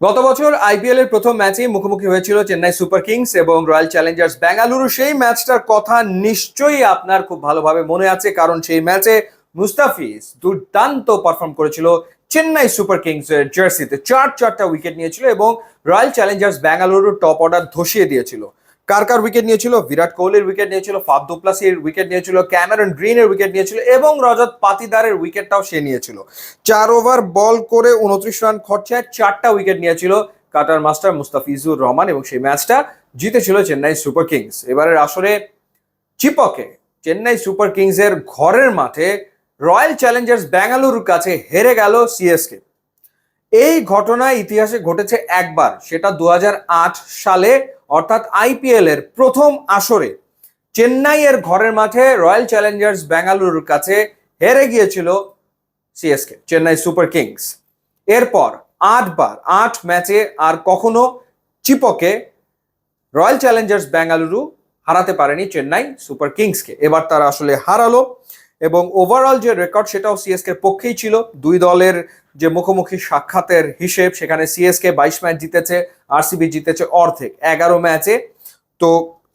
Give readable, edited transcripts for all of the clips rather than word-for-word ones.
গত বছর আইপিএল এর প্রথম ম্যাচেই মুখোমুখি হয়েছিল চেন্নাই সুপার কিংস এবং রয়্যাল চ্যালেঞ্জার্স বেঙ্গালুরু। সেই ম্যাচটার কথা নিশ্চয়ই আপনার খুব ভালোভাবে মনে আছে, কারণ সেই ম্যাচে মুস্তাফিজ দুর্দান্ত পারফর্ম করেছিল চেন্নাই সুপার কিংস এর জার্সিতে। চারটা উইকেট নিয়েছিল এবং Royal Challengers Bengaluru top order ধসিয়ে দিয়েছিল। কার কার উইকেট নিয়েছিল? বিরাট কোহলির উইকেট নিয়েছিল, ফাফ দু প্লাসির উইকেট নিয়েছিল, ক্যামেরন গ্রিনের উইকেট নিয়েছিল এবং রজত পাতিদারের উইকেটটাও সে নিয়েছিল। 4 ওভার বল করে 29 রান খরচায় 4টা উইকেট নিয়েছিল কাটার মাস্টার মুস্তাফিজুর রহমান এবং সেই ম্যাচটা জিতেছিল চেন্নাই সুপার কিংস। এবারের আসরে চিপকে চেন্নাই সুপার কিংস এর ঘরের মাঠে রয়্যাল চ্যালেঞ্জার্স বেঙ্গালুরুর কাছে হেরে গেল সিএসকে। এই ঘটনা ইতিহাসে ঘটেছে একবার, সেটা 2008 সালে, অর্থাৎ আইপিএল এর প্রথম আসরে চেন্নাইয়ের ঘরের মাঠে রয়্যাল চ্যালেঞ্জার্স বেঙ্গালুরুর কাছে হেরে গিয়েছিল সিএসকে, চেন্নাই সুপার কিংস। এরপর 8 ম্যাচে আর কখনো চিপকে রয়্যাল চ্যালেঞ্জার্স বেঙ্গালুরু হারাতে পারেনি চেন্নাই সুপার কিংসকে। এবার তারা আসলে হারালো এবং ওভারঅল যে রেকর্ড সেটাও সিএসকে পক্ষেই ছিল। দুই দলের যে মুখোমুখি সাক্ষাতের হিসেব, সেখানে সিএসকে 22 ম্যাচ জিতেছে, আরসিবি জিতেছে অর্ধেক 11 ম্যাচে। তো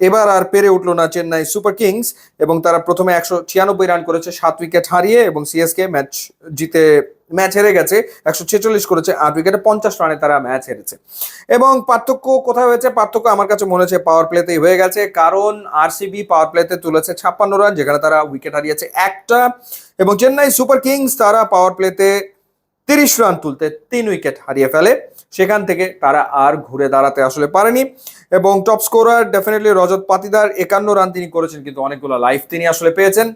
এবার আর পেরে উঠলো না চেন্নাই সুপার কিংস এবং তারা প্রথমে 196 রান করেছে 7 উইকেট হারিয়ে, এবং সিএসকে ম্যাচ হেরে গেছে 146 করেছে 8 উইকেটে, 50 রানে তারা ম্যাচ হেরেছে। এবং পার্থক্য কোথায় হয়েছে? পার্থক্য আমার কাছে মনে হচ্ছে পাওয়ার প্লেতেই হয়ে গেছে, কারণ আরসিবি পাওয়ার প্লেতে তুলেছে 56 রান, যেখানে তারা উইকেট হারিয়েছে একটা, এবং চেন্নাই সুপার কিংস তারা পাওয়ার প্লেতে 30 রান তুলতে 3 উইকেট হারিয়ে ফেলে। সেখান থেকে তারা আর ঘুরে দাঁড়াতে আসলে পারেনি। এবং top scorer definitely Rajat Patidar, 51 run তিনি করেছেন, কিন্তু অনেকগুলো লাইফ তিনি আসলে পেয়েছেন।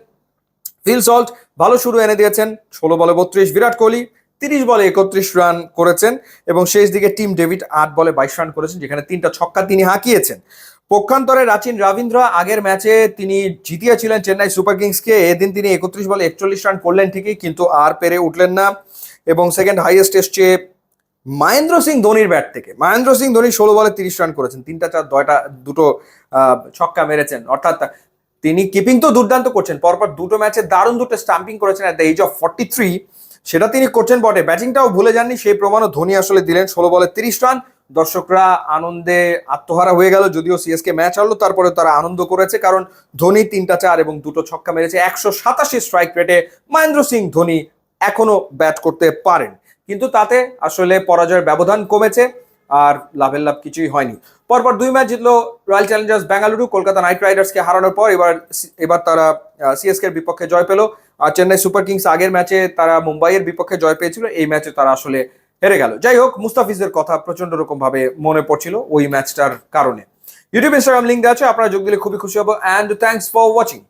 ফিল সল্ট ভালো শুরু এনে দিয়েছেন, 16 বলে 32। বিরাট কোহলি 30 বলে 31 রান করেছেন এবং শেষ দিকে টিম ডেভিড 8 বলে 22 রান করেছেন, যেখানে 3টা ছক্কা তিনি হাঁকিয়েছেন। পক্ষান্তরে রাচিন রবীন্দ্র আগের ম্যাচে তিনি জিতিয়েছিলেন চেন্নাই সুপার কিংসকে। এদিন তিনি 31 বলে 41 রান করলেন ঠিকই, কিন্তু আর পেরে উঠলেন না। এবং সেকেন্ড হাইয়েস্ট এসছে মহেন্দ্র সিং ধোনির ব্যাট থেকে। মহেন্দ্র সিং ধোনি 16 বলে 30 রান করেছেন, 3টা চার, দুটো ছক্কা মেরেছেন। অর্থাৎ তিনি কিপিং তো দুর্দান্ত করছেন, পরপর দুটো ম্যাচে দারুণ দুটো স্টাম্পিং করেছেন অ্যাট দ্য এজ অফ 43। সেটা তিনি করছেন বটে, ব্যাটিংটাও ভুলে যাননি, সেই প্রমাণও ধোনি আসলে দিলেন। 16 বলে 30 রান, দর্শকরা আনন্দে আত্মহারা হয়ে গেল। যদিও সিএসকে ম্যাচ হারলো, তারপরে তারা আনন্দ করেছে, কারণ ধোনি 3টা চার এবং দুটো ছক্কা মেরেছে। 187 স্ট্রাইক রেটে মহেন্দ্র সিং ধোনি এখনো ব্যাট করতে পারেন, কিন্তু তাতে আসলে পরাজয়ের ব্যবধান কমেছে, আর লাভের লাভ কিছুই হয়নি। পরপর 2 ম্যাচ জিতলো Royal Challengers Bengaluru Kolkata Knight রাইডার্সকে হারানোর পর। এবার তারা সিএসকে এর বিপক্ষে জয় পেল। আর চেন্নাই সুপার কিংস আগের ম্যাচে তারা মুম্বাইয়ের বিপক্ষে জয় পেয়েছিল, এই ম্যাচে তারা আসলে হেরে গেল। যাই হোক, মুস্তাফিজের কথা প্রচন্ড রকম ভাবে মনে পড়ছিল ওই ম্যাচটার কারণে। ইউটিউব ইনস্টাগ্রাম লিঙ্ক দেওয়া আছে, আপনারা যোগ দিলে খুবই খুশি হবো। And thanks for watching.